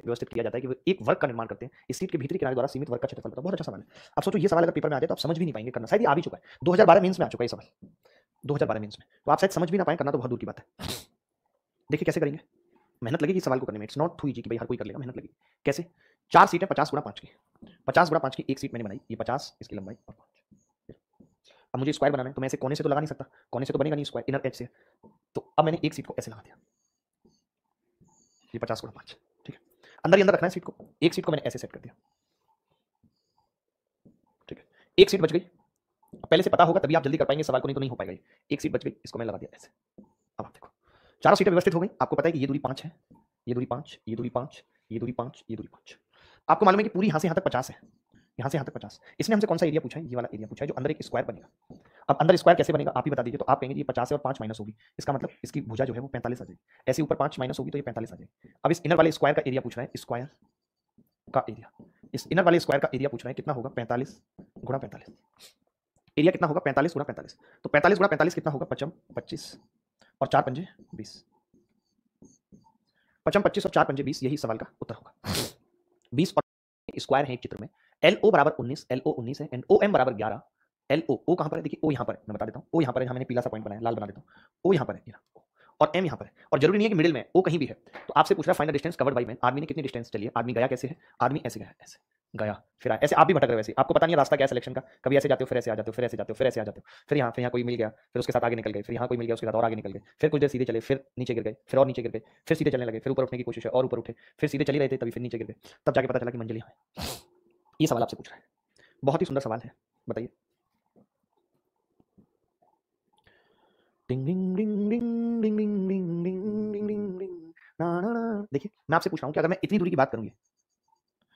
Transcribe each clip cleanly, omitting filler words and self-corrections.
व्यवस्थित किया जाता है कि वो एक वर्ग का निर्माण करते हैं, इस सीट के भीतरी किनारे द्वारा सीमित वर्ग का क्षेत्रफल पता है। बहुत अच्छा सवाल है। अब सोचो ये सवाल अगर पेपर में आ जाए तो आप समझ भी नहीं पाएंगे करना, शायद ये आ भी चुका है 2012 मेंस में आ चुका है ये सवाल, 2012 मेंस में, तो आप शायद समझ भी ना पाए, करना तो बहुत दूर की बात है। देखिए कैसे करेंगे, मेहनत लगेगी इस सवाल को करने में, इट्स नॉट टू इजी कि भाई हर कोई कर लेगा, मेहनत लगेगी। कैसे, 4 सीटें 50 गुणा 5 की, 50 गुणा 5 की एक सीट मैंने बनाई, ये 50 इसकी लंबाई और 5। अब मुझे स्क्वायर बनाना है तो मैं ऐसे कोने से तो लगा नहीं सकता, कोने से तो बनेगा नहीं स्क्वायर, इनर एज से, तो अब मैंने एक सीट को ऐसे लगा दिया, ये 50 गुणा 5, ठीक है। अंदर ही अंदर रखना है सीट को, एक सीट को मैंने ऐसे सेट कर दिया, ठीक है। एक सीट बच गई, पहले से पता होगा तभी आप जल्दी कर पाएंगे सवाल को, नहीं तो नहीं हो पाएगा। एक सीट बच गई, इसको मैं लगा दिया ऐसे। अब आप देखो चारों सीटें व्यवस्थित हो गई, आपको पता है कि ये दूरी 5 है, ये दूरी 5, ये दूरी 5, ये दूरी 5, ये दूरी 5। आपको मालूम है कि पूरी यहां से यहां तक 50 है, यहां से यहां तक 50। इसने हमसे कौन सा एरिया पूछा है, ये वाला एरिया पूछा है, जो अंदर एक स्क्वायर बनेगा। अब अंदर स्क्वायर कैसे बनेगा आप ही बता दीजिए, तो आप कहेंगे ये 50 है और 5 माइनस होगी, इसका मतलब इसकी भुजा जो है वो 45 आ जाएगी, ऐसे ऊपर 5 माइनस होगी तो ये 45 आ जाएगी। अब इस इनर वाले स्क्वायर का एरिया पूछ रहा है, स्क्वायर का एरिया, इस इनर वाले स्क्वायर का एरिया पूछ रहा है, कितना होगा 45 गुणा 45, एरिया कितना होगा 45 गुणा 45, तो 45 गुणा 45 कितना होगा 55 25 और 4 पंजे 20, 55 25 और 4 पंजे 20, यही सवाल का उत्तर होगा। 20 और स्क्वायर है एक चित्र में, LO बराबर 19, LO 19 है, एंड OM बराबर 11। LO O कहां पर है, देखिए O यहां पर है, मैं बता देता हूं, O यहां पर है, यहां मैंने पीला सा पॉइंट बनाया, लाल बना देता हूं, O यहां पर है ये रहा, और M यहां पर है, और जरूरी नहीं है कि मिडिल में O कहीं भी है। तो आपसे पूछ रहा है find the distance covered by man, आदमी ने कितनी डिस्टेंस चली है, आदमी गया कैसे है, आदमी ऐसे गया, ऐसे गया फिर आया, ऐसे आप भी भटक रहे हो, वैसे आपको पता नहीं है रास्ता क्या है सिलेक्शन का, कभी ऐसे जाते हो फिर ऐसे आ जाते हो, फिर ऐसे जाते हो फिर ऐसे आ जाते हो, फिर यहाँ कोई मिल गया, फिर उसके साथ आगे निकल गए, फिर यहाँ कोई मिल गया उसके साथ और आगे निकल गए, फिर कुछ देर सीधे चले, फिर नीचे गिर गए, फिर और नीचे गिर गए, फिर सीधे चलने लगे, फिर ऊपर उठने की कोशिश है और ऊपर उठे, फिर सीधे चली रहे थे तभी फिर नीचे गिर गए, तब जाके पता चला कि मंजिल यहाँ है। ये सवाल आपसे पूछ रहा है, बहुत ही सुंदर सवाल है, बताइए। डिंग डिंग डिंग डिंग डिंग डिंग डिंग डिंग डिंग डिंग डिंग ना ना ना। देखिए मैं आपसे पूछ रहा हूँ कि अगर मैं इतनी दूरी की बात करूंगी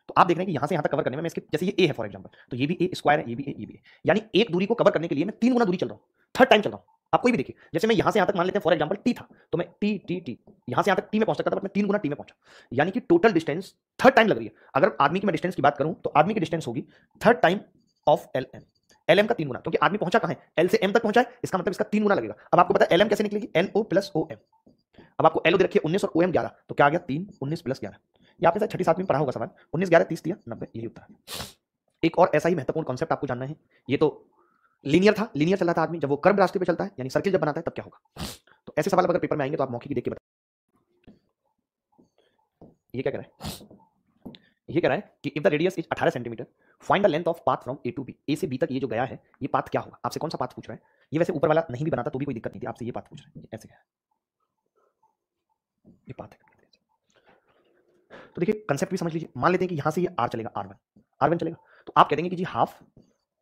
तो आप देख रहे हैं कि यहां से यहां तक कवर करने में मैं इसके, जैसे ये ए है फॉर एग्जांपल, तो ये भी ए स्क्वायर है, ये भी ए, ये भी ए, यानी एक दूरी को कवर करने के लिए मैं 3 गुना दूरी चल रहा हूँ, थर्ड टाइम चल रहा हूँ। आप कोई भी देखिए, जैसे मैं यहां से यहां तक मान लेते हैं फॉर एग्जांपल टी था, तो मैं टी टी टी यहां से यहां तक टी में पहुंच सकता था, बट मैं 3 गुना टी में पहुंचा, यानी कि टोटल डिस्टेंस थर्ड टाइम लग रही है। अगर आदमी की मैं डिस्टेंस की बात करूं तो आदमी की डिस्टेंस होगी third time of L M, L M का 3 गुना, क्योंकि आदमी पहुंचा कहां है, एल से एम तक पहुंचा है, इसका मतलब इसका 3 गुना लगेगा। अब आपको पता है एल एम कैसे निकलेगी, L O plus O M. अब आपको एलओ दे रखी है 19 और ओएम 11, तो क्या आ गया 3 19 प्लस 11, ये आपने शायद छठी सातवीं में पढ़ा होगा सवाल, 19 11 30 दिया 90, यही उत्तर है। एक और ऐसा ही महत्वपूर्ण कॉन्सेप्ट आपको जानना है, ये तो लीनियर था, लीनियर चल रहा था आदमी, जब वो कर्व रास्ते पे चलता है यानी सर्किल जब बनाता है तब क्या होगा। तो ऐसे सवाल अगर पेपर में आएंगे तो आप मौके की देख के बताइए। ये क्या कह रहा है, ये कह रहा है कि if the radius is 18 centimeter find the length of path from A to B, A से बी तक ये जो गया है ये पाथ क्या होगा, आपसे कौन सा पाथ पूछ रहा है। ये वैसे ऊपर वाला नहीं भी बनाता तो भी कोई दिक्कत नहीं थी, आपसे ये पाथ पूछ रहा है, ऐसे गया ये पाथ है। तो देखिए कंसेप्ट भी समझ लीजिए, मान लेते हैं कि यहाँ से ये आर चलेगा, आर वन चलेगा, तो आप कह देंगे कि जी हाफ,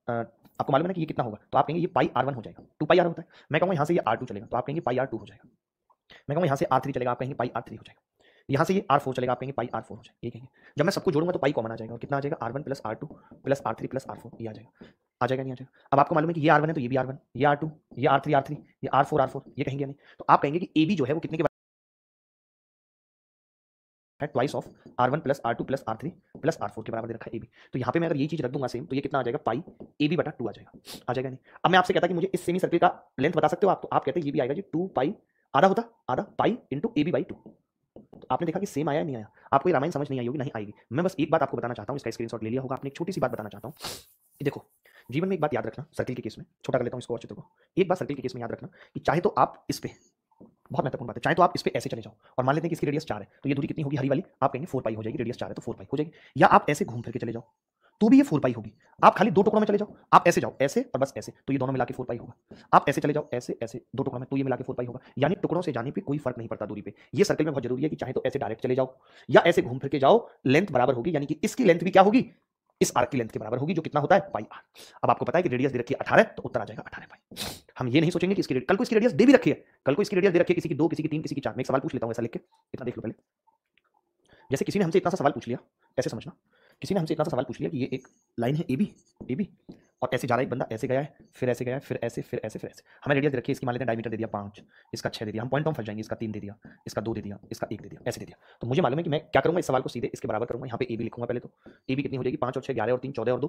आपको मालूम है ना कि ये कितना होगा, तो आप कहेंगे ये पाई आर वन हो जाएगा, 2 पाई आर होता है। मैं कहूँगा यहाँ से ये आर टू चलेगा, तो आप कहेंगे पाई आर टू हो जाएगा। मैं कहूँगा यहाँ से आर थ्री चलेगा, आप कहेंगे पाई आर थ्री हो जाएगा। यहाँ से ये आर फोर चलेगा, आप कहेंगे पाई आर फोर हो जाएगा, ये कहेंगे। जब मैं सबको जोड़ूंगा तो पाई कॉमन आ जाएगा, और कितना आ जाएगा R one plus R two plus R three plus R four, ये आ जाएगा, आ जाएगा नहीं आ जाएगा। अब आपको मालूम है कि ये आर वन है तो ये भी आर वन, ये आर टू, ये आर थ्री, ये आर फोर, ये कहेंगे नहीं, तो आप कहेंगे कि ए बी जो है वो कितने के है, twice of R one plus R two plus R three plus R four के बराबर दे रखा है ए बी। तो यहाँ पे मैं अगर ये चीज रख दूंगा सेम, तो ये कितना आ जाएगा पाई ए बी बटा 2 आ जाएगा, आ जाएगा नहीं। अब मैं आपसे कहता कि मुझे इस सेमी सर्किल का लेंथ बता सकते हो आप, तो आप कहते हैं ये भी आएगा जी 2 पाई, आधा होता आधा pi into A B by 2। तो आपने देखा कि सेम आया नहीं आया, आपको ये रामायण समझ नहीं आई होगी, नहीं आएगी। मैं बस एक बात आपको बताना चाहता हूँ, इसका स्क्रीनशॉट ले लिया होगा आपने, एक छोटी सी बात बताना चाहता हूँ कि देखो जीवन में एक बात याद रखना, सर्किल के केस में छोटा कर लेता हूँ इसको और चित्र को, एक बात सर्किल के केस में याद रखना कि चाहे तो आप इस पे, बहुत महत्वपूर्ण बात है, चाहे तो आप इस पे ऐसे चले जाओ और मान लेते हैं कि इसकी रेडियस 4 है, तो ये दूरी कितनी होगी हरी वाली, आप कहेंगे 4 पाई हो जाएगी, रेडियस 4 है तो 4 पाई हो जाएगी। या आप ऐसे घूम फिर के चले जाओ तो भी ये 4 पाई होगी। आप खाली 2 टुकड़ों में चले जाओ, आप ऐसे जाओ ऐसे और बस ऐसे, तो ये दोनों मिला के 4 पाई होगा। आप ऐसे चले जाओ ऐसे ऐसे 2 टुकड़ों में, तो ये मिला के 4 पाई होगा। यानी टुकड़ों से जाने पे कोई फर्क नहीं पड़ता दूरी पे। ये सर्किल में बहुत जरूरी है कि चाहे तो ऐसे डायरेक्ट चले जाओ या ऐसे घूम फिर के जाओ, लेंथ बराबर होगी, यानी कि इसकी लेंथ भी क्या होगी, इस आर्क की लेंथ के बराबर होगी, जो कितना होता है पाई आर। अब आपको पता है कि रेडियस दे रखी है 18, तो उत्तर आ जाएगा 18 पाई। हम ये नहीं सोचेंगे कि इसकी कल को इसकी रेडियस दे भी रखी है, कल को इसकी रेडियस दे रखी है किसी की 2, किसी की 3, किसी की 4। मैं एक सवाल पूछ लेता हूं ऐसा लिख के, इतना देख लो पहले। जैसे किसी ने हमसे इतना सा सवाल पूछ लिया, ऐसे समझना, किसी ने हमसे इतना सा सवाल पूछ लिया कि ये एक लाइन है ए बी और ऐसे जा रहा है एक बंदा, ऐसे गया है फिर ऐसे गया है फिर ऐसे फिर ऐसे फिर ऐसे। हमें रेडियस दे रखी है, इसकी मान लेते हैं डायमीटर दे दिया 5, इसका 6 दे दिया, हम पॉइंट में फंस जाएंगे, इसका 3 दे दिया, इसका 2 दे दिया, इसका 1 दे दिया, ऐसे दे दिया। तो मुझे मालूम है कि मैं क्या करूंगा, इस सवाल को सीधे इसके बराबर करूंगा, यहाँ पे ए बी लिखूंगा पहले। तो ए बी कितनी हो जाएगी, 5 और 6 11 और 3 14 और 2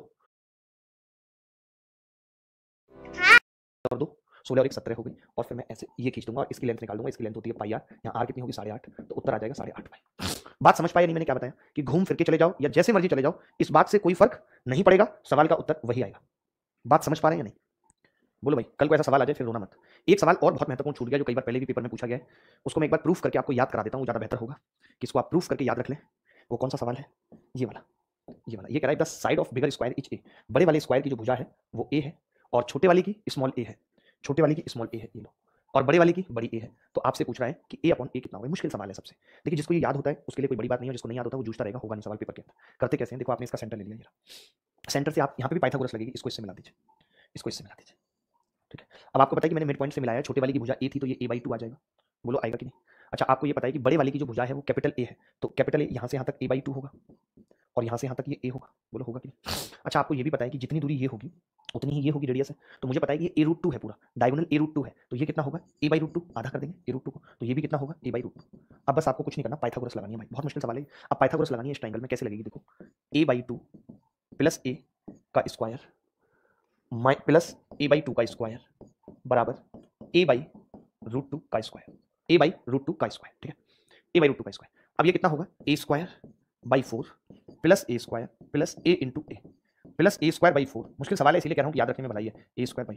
और 2 16 और 1 17 हो गई। और फिर मैं ऐसे ये खींच दूंगा और इसकी लेंथ निकाल दूंगा, इसकी लेंथ होती है पाई आर, यहाँ आर कितनी होगी 8.5, तो उत्तर आ जाएगा 8.5 पाई। बात समझ पाए नहीं मैंने क्या बताया कि घूम फिर के चले जाओ या जैसे मर्जी चले जाओ, इस बात से कोई फर्क नहीं पड़ेगा, सवाल का उत्तर वही आएगा। बात समझ पा रहे हैं या नहीं? बोलो भाई, कल को ऐसा सवाल आ जाए फिर रोना मत। एक सवाल और बहुत महत्वपूर्ण छूट गया जो कई बार पहले भी पेपर में पूछा गया है, उसको मैं एक बार प्रूफ करके आपको याद करा देता हूँ, ज़्यादा बेहतर होगा कि इसको आप प्रूफ करके याद रख लें। वो कौन सा सवाल है? ये वाला, ये वाला। ये कह रहा है the side of bigger square is a. बड़े वाले स्क्वायर की जो भुजा है वो ए है और छोटे वाले की स्मॉल ए है, छोटे वाले की स्मॉल ए है, ये लो, और बड़े वाले की बड़ी ए है। तो आपसे पूछ रहा है कि ए अपॉन ए कितना होगा। मुश्किल सवाल है सबसे। देखिए जिसको ये याद होता है उसके लिए कोई बड़ी बात नहीं है, जिसको नहीं याद होता वो जूझता रहेगा, होगा नहीं सवाल पेपर के अंदर। करते कैसे हैं, देखो आपने इसका सेंटर ले लिया, ये सेंटर से आप यहाँ पे भी पाइथागोरस लगेगी, इसको इससे मिला दीजिए, इसको इससे मिला दीजिए, ठीक है। अब आपको पता है कि मैंने मिड पॉइंट से मिलाया, छोटे वाली की भुजा ए थी तो ये a/2 आ जाएगा। बोलो आएगा कि नहीं? अच्छा आपको ये पता है कि बड़े वाली की जो भुजा है वो कैपिटल ए है, तो कैपिटल ए यहाँ से यहाँ तक a/2 होगा और यहाँ से यहाँ तक ये ए होगा। बोलो होगा कि नहीं? अच्छा आपको ये भी पता है कि जितनी दूरी ये होगी उतनी ही ये होगी रेडियस है, तो मुझे पता है कि ये a√2 है, पूरा डायगोनल a√2 है, तो ये कितना होगा a/√2, आधा कर देंगे a√2 को, तो ये भी कितना होगा a/√2। अब बस आपको कुछ नहीं करना, पाइथागोरस लगानी है भाई, बहुत मुश्किल सवाल है। अब पाइथागोरस लगानी है इस ट्रायंगल में, कैसे लगेगी देखो, a/2 प्लस ए का स्क्वायर प्लस a/2 का स्क्वायर बराबर a/√2 का स्क्वायर, a/√2 का स्क्वायर, ठीक है, a/√2 का स्क्वायर। अब ये कितना होगा a²/4 plus a² plus a into A plus a²/4। मुश्किल सवाल है इसीलिए कह रहा हूँ कि याद रखने में भलाई है, a²/2।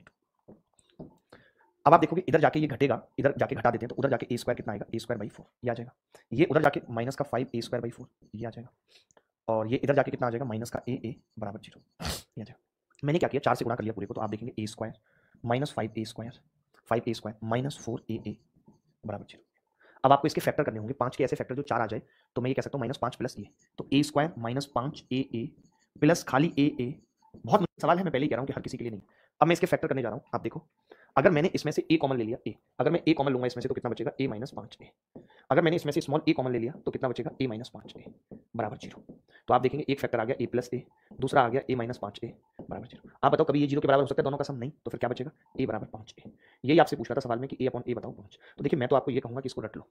अब आप देखोगे इधर जाके ये घटेगा, इधर जाके घटा देते हैं तो उधर जाके a² कितना आएगा, a²/4 ये आ जाएगा। ये उधर जाके माइनस का 5 a²/4 ये आ जाएगा, और ये इधर जाके कितना आ जाएगा, माइनस का a बराबर 0 ये आ जाएगा। मैंने क्या किया, 4 से गुणा कर लिया पूरे को, तो आप देखेंगे a² minus 5a² minus 4a बराबर 0। अब आपको इसके फैक्टर करने होंगे, 5 के ऐसे फैक्टर जो 4 आ जाए, तो मैं ये कह सकता हूँ -5 प्लस ए, तो a² माइनस 5a प्लस खाली a। बहुत मुश्किल सवाल है, मैं पहले ही कह रहा हूँ कि हर किसी के लिए नहीं। अब मैं इसके फैक्टर करने जा रहा हूँ, आप देखो, अगर मैंने इसमें से a कॉमन ले लिया, a, अगर मैं a कॉमन लूंगा इसमें से तो कितना बचेगा, a माइनस 5a। अगर मैंने इसमें से स्मॉल a कॉमन ले लिया तो कितना बचेगा, a माइनस 5a बराबर 0। तो आप देखेंगे एक फैक्टर आ गया a प्लस a, दूसरा आ गया a माइनस 5a बराबर 0। आप बताओ कभी ये 0 के बराबर हो सकता है दोनों का सम? नहीं, तो फिर क्या बचेगा, a बराबर 5a। यही आपसे पूछ रहा था सवाल में कि a अपॉन a बताओ 5। तो देखिए मैं तो आपको ये कहूँगा कि इसको रट लो,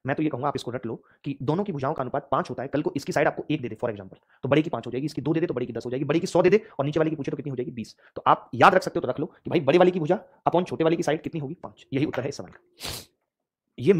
मैं तो ये कहूँगा आप इसको रट लो कि दोनों की भुजाओं का अनुपात 5 होता है। कल को इसकी साइड आपको 1 दे दे फॉर एग्जांपल, तो बड़े की 5 हो जाएगी, इसकी 2 दे दे तो बड़ी की 10 हो जाएगी, बड़ी की 100 दे दे और नीचे वाली की पूछे तो कितनी हो जाएगी, 20। तो आप याद रख सकते हो तो रख लो कि भाई बड़े वाली की भुजा अपॉन छोटे वाली की साइड कितनी होगी, 5। यही उत्तर है इस सवाल का। ये